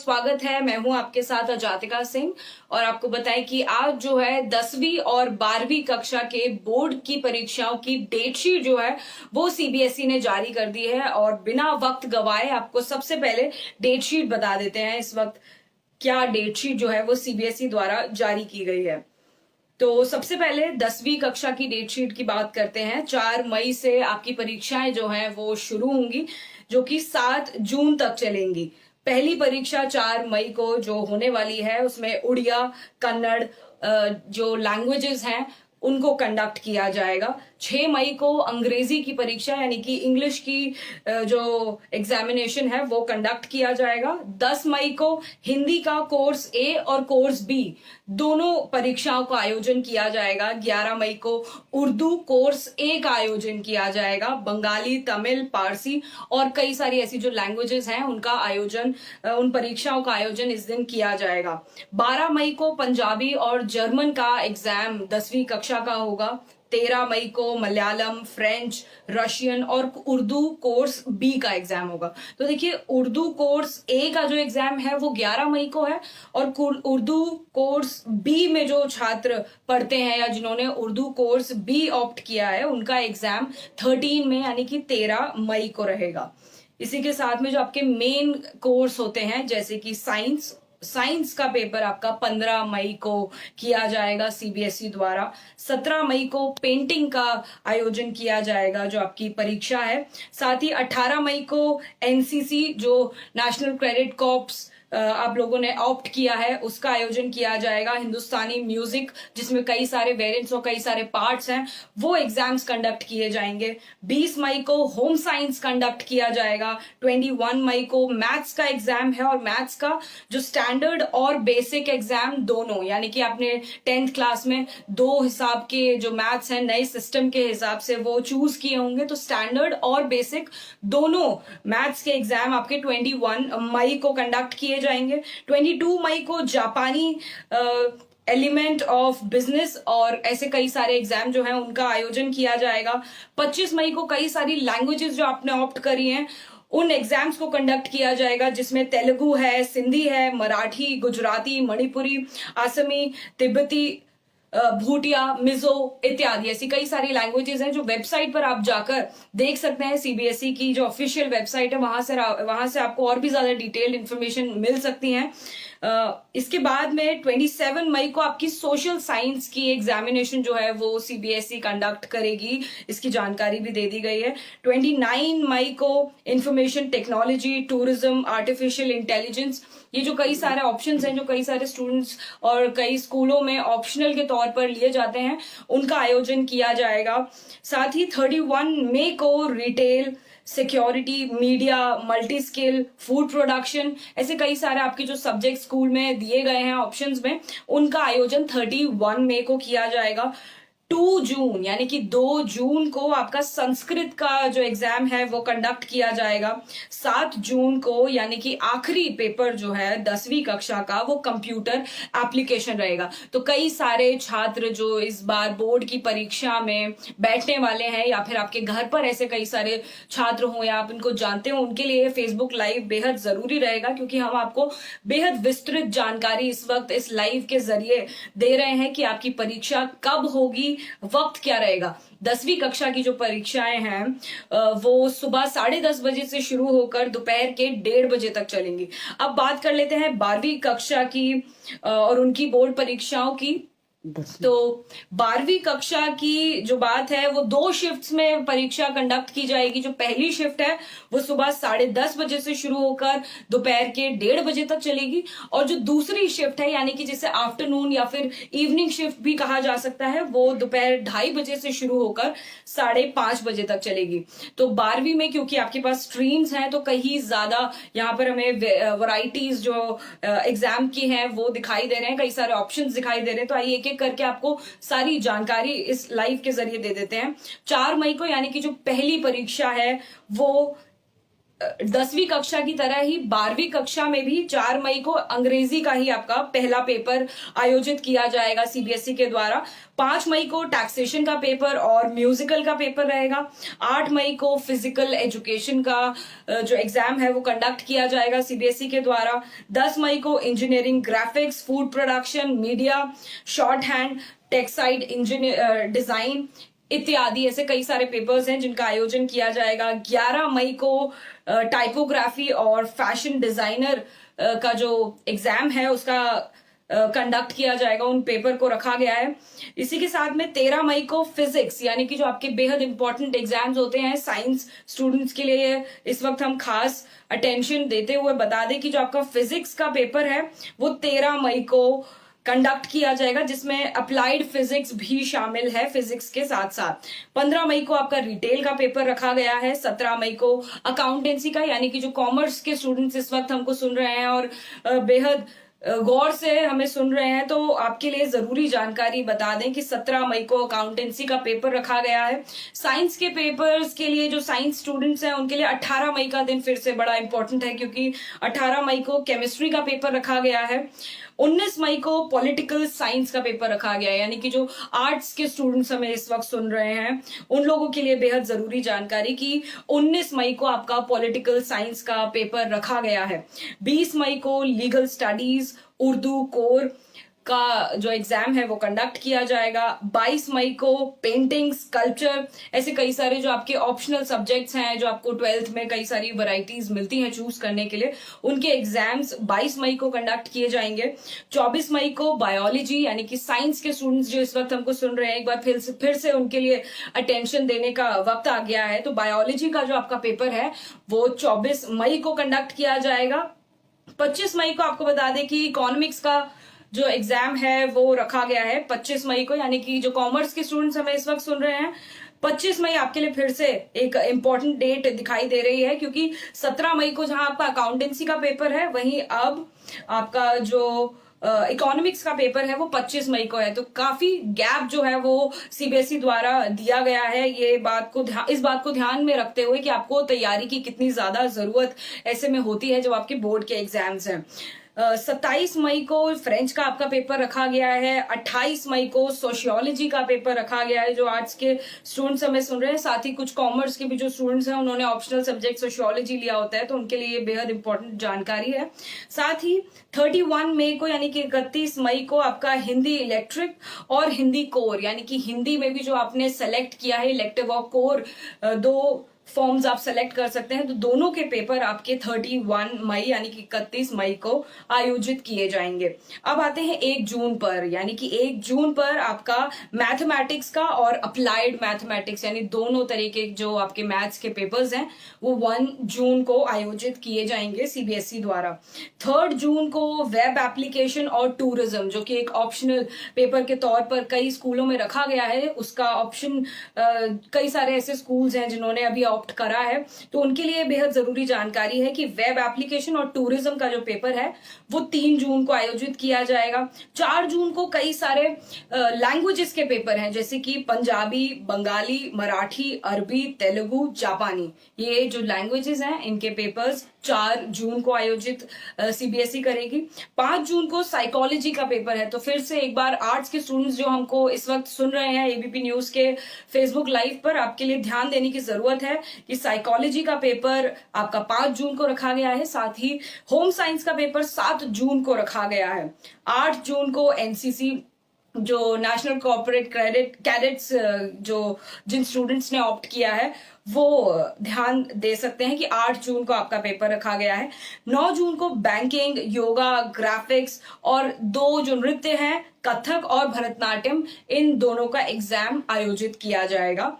स्वागत है। मैं हूं आपके साथ अजातिका सिंह और आपको बताएं कि आज जो है 10वीं और 12वीं कक्षा के बोर्ड की परीक्षाओं की डेट शीट जो है वो सीबीएसई ने जारी कर दी है। और बिना वक्त गवाए आपको सबसे पहले डेट शीट बता देते हैं इस वक्त क्या डेट शीट जो है वो सीबीएसई द्वारा जारी की गई है। तो सबसे पहले 10वीं कक्षा की डेट शीट की बात करते हैं। 4 मई से आपकी परीक्षाएं जो हैं वो शुरू होंगी, जो कि 7 जून तक चलेंगी। पहली परीक्षा 4 मई को जो होने वाली है उसमें उड़िया, कन्नड़ जो लैंग्वेजेस हैं उनको कंडक्ट किया जाएगा। 6 मई को अंग्रेजी की परीक्षा यानी कि इंग्लिश की जो एग्जामिनेशन है वो कंडक्ट किया जाएगा। 10 मई को हिंदी का कोर्स ए और कोर्स बी दोनों परीक्षाओं का आयोजन किया जाएगा। 11 मई को उर्दू कोर्स ए का आयोजन किया जाएगा। बंगाली, तमिल, पारसी और कई सारी ऐसी जो लैंग्वेजेस हैं उनका आयोजन, उन परीक्षाओं का आयोजन इस दिन किया जाएगा। 12 मई को पंजाबी और जर्मन का एग्जाम 10वीं कक्षा का होगा। 13 मई को मलयालम, फ्रेंच, रशियन और उर्दू कोर्स बी का एग्जाम होगा। तो देखिए, उर्दू कोर्स ए का जो एग्जाम है वो 11 मई को है और उर्दू कोर्स बी में जो छात्र पढ़ते हैं या जिन्होंने उर्दू कोर्स बी ऑप्ट किया है उनका एग्जाम 13 में यानी कि 13 मई को रहेगा। इसी के साथ में जो आपके मेन कोर्स होते हैं जैसे कि साइंस का पेपर आपका 15 मई को किया जाएगा सीबीएसई द्वारा। 17 मई को पेंटिंग का आयोजन किया जाएगा जो आपकी परीक्षा है। साथ ही 18 मई को एनसीसी जो नेशनल क्रेडिट कॉर्प्स आप लोगों ने ऑप्ट किया है उसका आयोजन किया जाएगा। हिंदुस्तानी म्यूजिक जिसमें कई सारे वेरिएंट्स और कई सारे पार्ट्स हैं वो एग्जाम्स कंडक्ट किए जाएंगे। 20 मई को होम साइंस कंडक्ट किया जाएगा। 21 मई को मैथ्स का एग्जाम है और मैथ्स का जो स्टैंडर्ड और बेसिक एग्जाम दोनों, यानी कि आपने 10th क्लास में 2 हिसाब के जो मैथ्स है नए सिस्टम के हिसाब से वो चूज किए होंगे, तो स्टैंडर्ड और बेसिक दोनों मैथ्स के एग्जाम आपके 21 मई को कंडक्ट किए जाएंगे। 22 मई को जापानी एलिमेंट ऑफ बिजनेस और ऐसे कई सारे एग्जाम जो हैं उनका आयोजन किया जाएगा। 25 मई को कई सारी लैंग्वेजेस जो आपने ऑप्ट करी हैं उन एग्जाम्स को कंडक्ट किया जाएगा, जिसमें तेलुगु है, सिंधी है, मराठी, गुजराती, मणिपुरी, असमी, तिब्बती, भूटिया, मिजो इत्यादि ऐसी कई सारी लैंग्वेजेस हैं जो वेबसाइट पर आप जाकर देख सकते हैं। सीबीएसई की जो ऑफिशियल वेबसाइट है वहां से आपको और भी ज्यादा डिटेल्ड इंफॉर्मेशन मिल सकती है। इसके बाद में 27 मई को आपकी सोशल साइंस की एग्जामिनेशन जो है वो सीबीएसई कंडक्ट करेगी, इसकी जानकारी भी दे दी गई है। 29 मई को information technology, tourism, artificial intelligence, ये जो कई सारे ऑप्शंस हैं जो कई सारे स्टूडेंट्स और कई स्कूलों में ऑप्शनल के तौर पर लिए जाते हैं उनका आयोजन किया जाएगा। साथ ही 31 मई को retail, security, media, multi skill, food production, ऐसे कई सारे आपके जो सब्जेक्ट स्कूल में दिए गए हैं ऑप्शंस में उनका आयोजन 31 मई को किया जाएगा। 2 जून यानी कि 2 जून को आपका संस्कृत का जो एग्जाम है वो कंडक्ट किया जाएगा। 7 जून को यानी कि आखिरी पेपर जो है 10वीं कक्षा का वो कंप्यूटर एप्लीकेशन रहेगा। तो कई सारे छात्र जो इस बार बोर्ड की परीक्षा में बैठने वाले हैं या फिर आपके घर पर ऐसे कई सारे छात्र हो या आप इनको जानते हो, उनके लिए फेसबुक लाइव बेहद जरूरी रहेगा, क्योंकि हम आपको बेहद विस्तृत जानकारी इस वक्त इस लाइव के जरिए दे रहे हैं कि आपकी परीक्षा कब होगी, वक्त क्या रहेगा। 10वीं कक्षा की जो परीक्षाएं हैं वो सुबह 10:30 बजे से शुरू होकर दोपहर के 1:30 बजे तक चलेंगी। अब बात कर लेते हैं 12वीं कक्षा की और उनकी बोर्ड परीक्षाओं की। तो 12वीं कक्षा की जो बात है वो 2 शिफ्ट्स में परीक्षा कंडक्ट की जाएगी। जो पहली शिफ्ट है वो सुबह 10:30 बजे से शुरू होकर दोपहर के 1:30 बजे तक चलेगी, और जो दूसरी शिफ्ट है यानी कि जिसे आफ्टरनून या फिर इवनिंग शिफ्ट भी कहा जा सकता है वो दोपहर 2:30 बजे से शुरू होकर 5:30 बजे तक चलेगी। तो 12वीं में क्योंकि आपके पास स्ट्रीम्स हैं तो कहीं ज्यादा यहाँ पर हमें वैरायटीज जो एग्जाम की हैं वो दिखाई दे रहे हैं, कई सारे ऑप्शंस दिखाई दे रहे हैं। तो आइए एक करके आपको सारी जानकारी इस लाइव के जरिए दे देते हैं। 4 मई को यानी कि जो पहली परीक्षा है वो 10वीं कक्षा की तरह ही 12वीं कक्षा में भी 4 मई को अंग्रेजी का ही आपका पहला पेपर आयोजित किया जाएगा सीबीएसई के द्वारा। 5 मई को टैक्सेशन का पेपर और म्यूजिकल का पेपर रहेगा। 8 मई को फिजिकल एजुकेशन का जो एग्जाम है वो कंडक्ट किया जाएगा सीबीएसई के द्वारा। 10 मई को engineering, graphics, food production, media, short hand, textile engineer design इत्यादि ऐसे कई सारे पेपर्स हैं जिनका आयोजन किया जाएगा। 11 मई को टाइपोग्राफी और फैशन डिजाइनर का जो एग्जाम है उसका कंडक्ट किया जाएगा, उन पेपर को रखा गया है। इसी के साथ में 13 मई को फिजिक्स यानी कि जो आपके बेहद इंपॉर्टेंट एग्जाम्स होते हैं साइंस स्टूडेंट्स के लिए, इस वक्त हम खास अटेंशन देते हुए बता दें कि जो आपका फिजिक्स का पेपर है वो 13 मई को कंडक्ट किया जाएगा, जिसमें अप्लाइड फिजिक्स भी शामिल है फिजिक्स के साथ साथ। 15 मई को आपका रिटेल का पेपर रखा गया है। 17 मई को अकाउंटेंसी का, यानी कि जो कॉमर्स के स्टूडेंट्स इस वक्त हमको सुन रहे हैं और बेहद गौर से हमें सुन रहे हैं, तो आपके लिए जरूरी जानकारी बता दें कि 17 मई को अकाउंटेंसी का पेपर रखा गया है। साइंस के पेपर्स के लिए जो साइंस स्टूडेंट्स हैं उनके लिए 18 मई का दिन फिर से बड़ा इंपॉर्टेंट है, क्योंकि 18 मई को केमिस्ट्री का पेपर रखा गया है। 19 मई को पॉलिटिकल साइंस का पेपर रखा गया है, यानी कि जो आर्ट्स के स्टूडेंट्स हमें इस वक्त सुन रहे हैं उन लोगों के लिए बेहद जरूरी जानकारी कि 19 मई को आपका पॉलिटिकल साइंस का पेपर रखा गया है। 20 मई को लीगल स्टडीज, उर्दू कोर का जो एग्जाम है वो कंडक्ट किया जाएगा। 22 मई को पेंटिंग, स्कल्पचर, ऐसे कई सारे जो आपके ऑप्शनल सब्जेक्ट्स हैं जो आपको 12th में कई सारी वैरायटीज मिलती हैं चूज करने के लिए, उनके एग्जाम्स 22 मई को कंडक्ट किए जाएंगे। 24 मई को बायोलॉजी यानी कि साइंस के स्टूडेंट्स जो इस वक्त हमको सुन रहे हैं, एक बार फिर से उनके लिए अटेंशन देने का वक्त आ गया है। तो बायोलॉजी का जो आपका पेपर है वो 24 मई को कंडक्ट किया जाएगा। 25 मई को आपको बता दें कि इकोनॉमिक्स का जो एग्जाम है वो रखा गया है 25 मई को, यानी कि जो कॉमर्स के स्टूडेंट्स हमें इस वक्त सुन रहे हैं, 25 मई आपके लिए फिर से एक इंपॉर्टेंट डेट दिखाई दे रही है, क्योंकि 17 मई को जहां आपका अकाउंटेंसी का पेपर है वहीं अब आपका जो इकोनॉमिक्स का पेपर है वो 25 मई को है। तो काफी गैप जो है वो सीबीएसई द्वारा दिया गया है। इस बात को ध्यान में रखते हुए कि आपको तैयारी की कितनी ज्यादा जरूरत ऐसे में होती है जब आपके बोर्ड के एग्जाम्स हैं। 27 मई को फ्रेंच का आपका पेपर रखा गया है। 28 मई को सोशियोलॉजी का पेपर रखा गया है, जो आर्ट्स के स्टूडेंट्स हमें सुन रहे हैं। साथ ही कुछ कॉमर्स के भी जो स्टूडेंट्स हैं उन्होंने ऑप्शनल सब्जेक्ट सोशियोलॉजी लिया होता है, तो उनके लिए बेहद इंपॉर्टेंट जानकारी है। साथ ही 31 मई को यानी कि 31 मई को आपका हिंदी इलेक्ट्रिक और हिंदी कोर, यानी कि हिंदी में भी जो आपने सेलेक्ट किया है इलेक्टिव और कोर, दो फॉर्म्स आप सेलेक्ट कर सकते हैं, तो दोनों के पेपर आपके 31 मई यानी कि 31 मई को आयोजित किए जाएंगे। अब आते हैं 1 जून पर, यानी कि 1 जून पर आपका मैथमेटिक्स का और अप्लाइड मैथमेटिक्स यानी दोनों तरीके जो आपके मैथ्स के पेपर्स हैं वो 1 जून को आयोजित किए जाएंगे सीबीएसई द्वारा। 3 जून को वेब एप्लीकेशन और टूरिज्म, जो कि एक ऑप्शनल पेपर के तौर पर कई स्कूलों में रखा गया है, उसका ऑप्शन कई सारे ऐसे स्कूल्स हैं जिन्होंने अभी ऑप्ट करा है, तो उनके लिए बेहद जरूरी जानकारी है कि वेब एप्लीकेशन और टूरिज्म का जो पेपर है वो 3 जून को आयोजित किया जाएगा। 4 जून को कई सारे लैंग्वेजेस के पेपर हैं, जैसे कि पंजाबी, बंगाली, मराठी, अरबी, तेलुगु, जापानी, ये जो लैंग्वेजेस हैं इनके पेपर्स 4 जून को आयोजित सीबीएसई करेगी। 5 जून को साइकोलॉजी का पेपर है। तो फिर से एक बार आर्ट्स के स्टूडेंट्स जो हमको इस वक्त सुन रहे हैं एबीपी न्यूज के फेसबुक लाइव पर, आपके लिए ध्यान देने की जरूरत है कि साइकोलॉजी का पेपर आपका 5 जून को रखा गया है। साथ ही होम साइंस का पेपर 7 जून को रखा गया है। 8 जून को एनसीसी जो नेशनल कॉर्पोरेट कैडेट्स जो जिन स्टूडेंट्स ने ऑप्ट किया है वो ध्यान दे सकते हैं कि 8 जून को आपका पेपर रखा गया है। 9 जून को बैंकिंग, योगा, ग्राफिक्स और 2 जो नृत्य हैं कथक और भरतनाट्यम, इन दोनों का एग्जाम आयोजित किया जाएगा।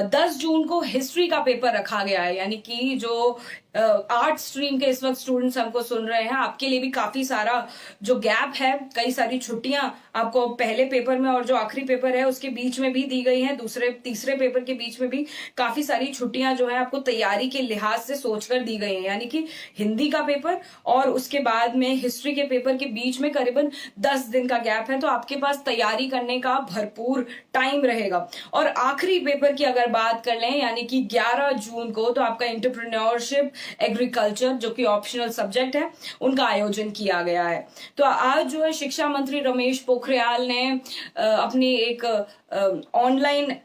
10 जून को हिस्ट्री का पेपर रखा गया है, यानी कि जो आर्ट स्ट्रीम के इस वक्त स्टूडेंट्स हमको सुन रहे हैं, आपके लिए भी काफी सारा जो गैप है, कई सारी छुट्टियां आपको पहले पेपर में और जो आखिरी पेपर है उसके बीच में भी दी गई हैं, तीसरे पेपर के बीच में भी काफी सारी सारी छुट्टियां जो है आपको तैयारी के लिहाज से सोचकर दी गई हैं, यानी कि हिंदी का पेपर और उसके बाद में हिस्ट्री के पेपर के बीच में करीबन 10 दिन का गैप है, तो आपके पास तैयारी करने का भरपूर टाइम रहेगा। और आखिरी पेपर की अगर बात कर लें यानी कि 11 जून को, तो आपका एंटरप्रेन्योरशिप एग्रीकल्चर जो कि ऑप्शनल सब्जेक्ट है उनका आयोजन किया गया है। तो आज जो है शिक्षा मंत्री रमेश पोखरियाल ने अपनी एक ऑनलाइन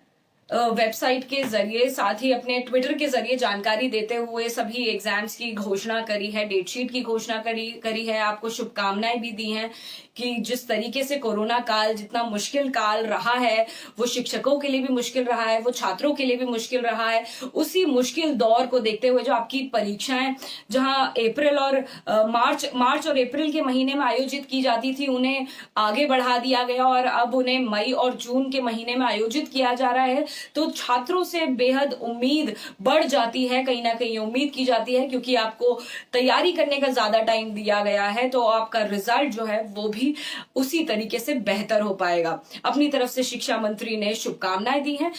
वेबसाइट के जरिए, साथ ही अपने ट्विटर के जरिए जानकारी देते हुए सभी एग्जाम्स की घोषणा करी है, डेटशीट की घोषणा करी है, आपको शुभकामनाएं भी दी हैं कि जिस तरीके से कोरोना काल जितना मुश्किल काल रहा है, वो शिक्षकों के लिए भी मुश्किल रहा है, वो छात्रों के लिए भी मुश्किल रहा है, उसी मुश्किल दौर को देखते हुए जो आपकी परीक्षाएं जहां अप्रैल और मार्च और अप्रैल के महीने में आयोजित की जाती थी, उन्हें आगे बढ़ा दिया गया और अब उन्हें मई और जून के महीने में आयोजित किया जा रहा है। तो छात्रों से बेहद उम्मीद बढ़ जाती है, कहीं ना कहीं उम्मीद की जाती है, क्योंकि आपको तैयारी करने का ज्यादा टाइम दिया गया है, तो आपका रिजल्ट जो है वो भी उसी तरीके से बेहतर हो पाएगा। अपनी तरफ से शिक्षा मंत्री ने शुभकामनाएं दी हैं।